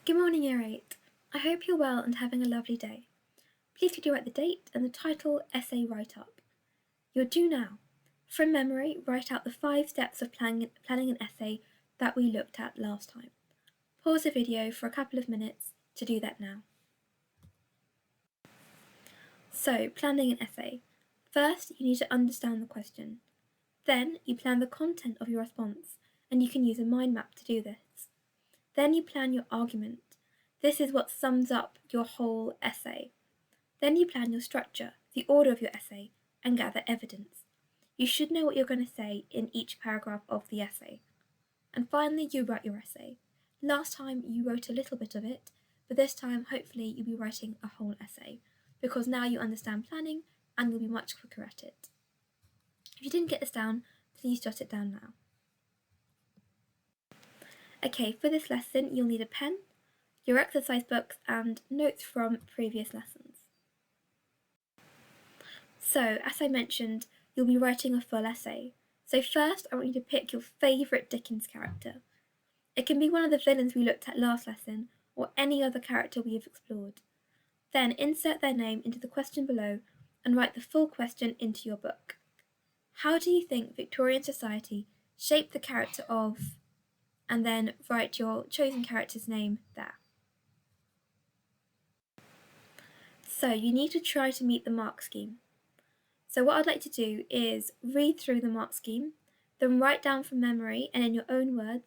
Good morning, Year 8. I hope you're well and having a lovely day. Please could you write the date and the title essay write-up. You're due now. From memory, write out the 5 steps of planning an essay that we looked at last time. Pause the video for a couple of minutes to do that now. So, planning an essay. First, you need to understand the question. Then, you plan the content of your response, and you can use a mind map to do this. Then you plan your argument. This is what sums up your whole essay. Then you plan your structure, the order of your essay, and gather evidence. You should know what you're going to say in each paragraph of the essay. And finally, you write your essay. Last time you wrote a little bit of it, but this time hopefully you'll be writing a whole essay, because now you understand planning and you'll be much quicker at it. If you didn't get this down, please jot it down now. Okay, for this lesson you'll need a pen, your exercise books and notes from previous lessons. So, as I mentioned, you'll be writing a full essay. So first I want you to pick your favourite Dickens character. It can be one of the villains we looked at last lesson or any other character we have explored. Then insert their name into the question below and write the full question into your book. How do you think Victorian society shaped the character of... and then write your chosen character's name there. So you need to try to meet the mark scheme. So what I'd like to do is read through the mark scheme, then write down from memory and in your own words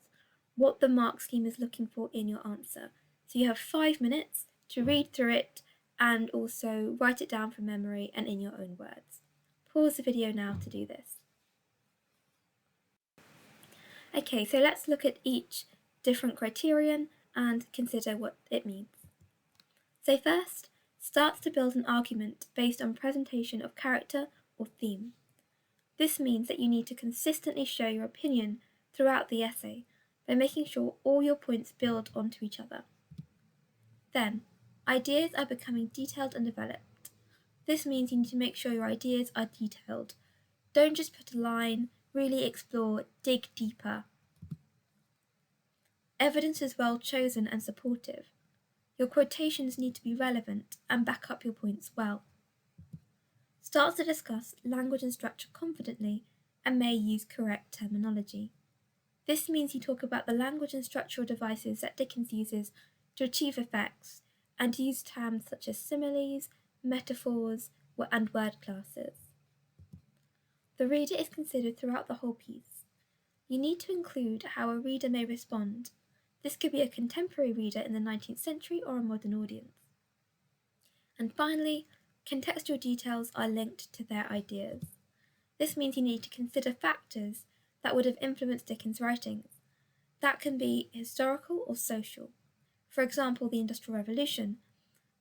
what the mark scheme is looking for in your answer. So you have 5 minutes to read through it and also write it down from memory and in your own words. Pause the video now to do this. Okay, so let's look at each different criterion and consider what it means. So first, start to build an argument based on presentation of character or theme. This means that you need to consistently show your opinion throughout the essay by making sure all your points build onto each other. Then, ideas are becoming detailed and developed. This means you need to make sure your ideas are detailed. Don't just put a line, really explore, dig deeper. Evidence is well chosen and supportive. Your quotations need to be relevant and back up your points well. Start to discuss language and structure confidently and may use correct terminology. This means you talk about the language and structural devices that Dickens uses to achieve effects and use terms such as similes, metaphors, and word classes. The reader is considered throughout the whole piece. You need to include how a reader may respond. This could be a contemporary reader in the 19th century or a modern audience. And finally, contextual details are linked to their ideas. This means you need to consider factors that would have influenced Dickens' writings. That can be historical or social. For example, the Industrial Revolution,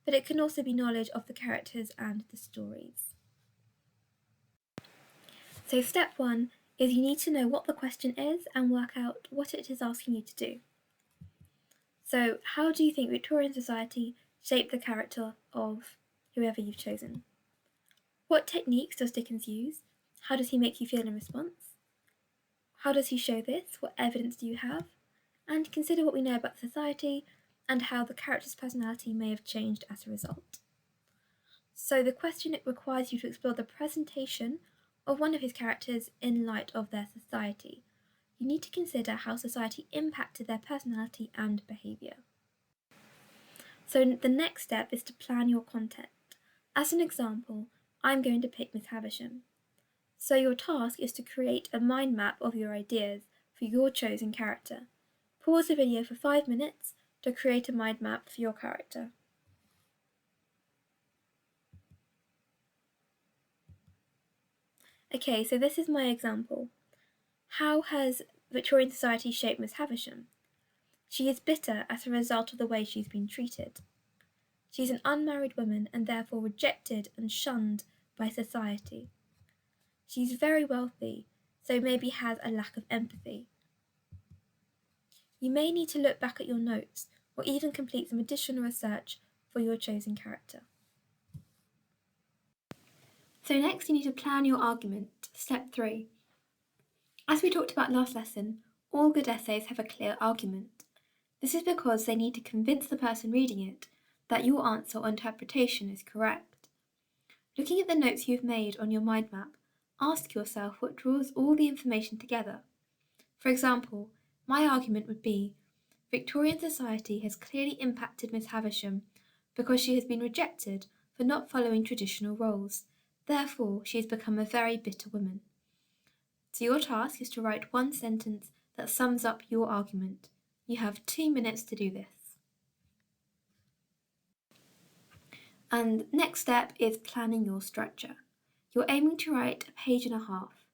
but it can also be knowledge of the characters and the stories. So step 1 is you need to know what the question is and work out what it is asking you to do. So how do you think Victorian society shaped the character of whoever you've chosen? What techniques does Dickens use? How does he make you feel in response? How does he show this? What evidence do you have? And consider what we know about society and how the character's personality may have changed as a result. So the question requires you to explore the presentation of one of his characters in light of their society. You need to consider how society impacted their personality and behaviour. So the next step is to plan your content. As an example, I'm going to pick Miss Havisham. So your task is to create a mind map of your ideas for your chosen character. Pause the video for 5 minutes to create a mind map for your character. Okay, so this is my example. How has Victorian society shaped Miss Havisham? She is bitter as a result of the way she's been treated. She's an unmarried woman and therefore rejected and shunned by society. She's very wealthy, so maybe has a lack of empathy. You may need to look back at your notes or even complete some additional research for your chosen character. So next you need to plan your argument, step 3. As we talked about last lesson, all good essays have a clear argument. This is because they need to convince the person reading it that your answer or interpretation is correct. Looking at the notes you've made on your mind map, ask yourself what draws all the information together. For example, my argument would be, Victorian society has clearly impacted Miss Havisham because she has been rejected for not following traditional roles. Therefore, she has become a very bitter woman. So your task is to write one sentence that sums up your argument. You have 2 minutes to do this. And next step is planning your structure. You're aiming to write a page and a half.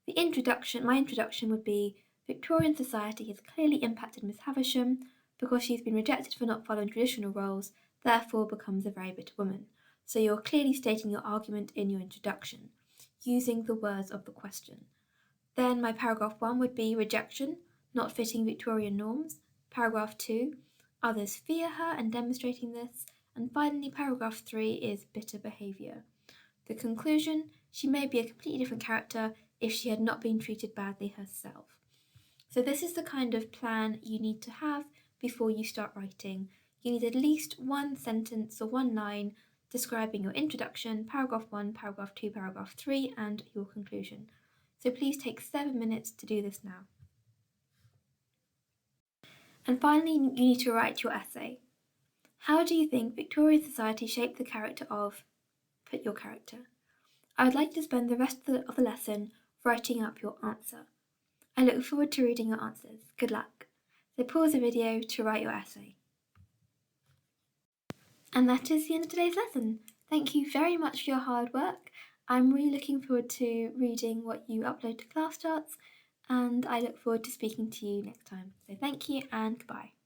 My introduction would be, Victorian society has clearly impacted Miss Havisham because she's been rejected for not following traditional roles, therefore becomes a very bitter woman. So you're clearly stating your argument in your introduction, using the words of the question. Then my paragraph 1 would be rejection, not fitting Victorian norms. Paragraph 2, others fear her and demonstrating this. And finally, paragraph 3 is bitter behaviour. The conclusion, she may be a completely different character if she had not been treated badly herself. So this is the kind of plan you need to have before you start writing. You need at least one sentence or one line describing your introduction, paragraph 1, paragraph 2, paragraph 3, and your conclusion. So please take 7 minutes to do this now. And finally, you need to write your essay. How do you think Victorian society shaped the character of... Put your character. I would like to spend the rest of the lesson writing up your answer. I look forward to reading your answers. Good luck. So pause the video to write your essay. And that is the end of today's lesson. Thank you very much for your hard work. I'm really looking forward to reading what you upload to ClassCharts, and I look forward to speaking to you next time. So thank you and goodbye.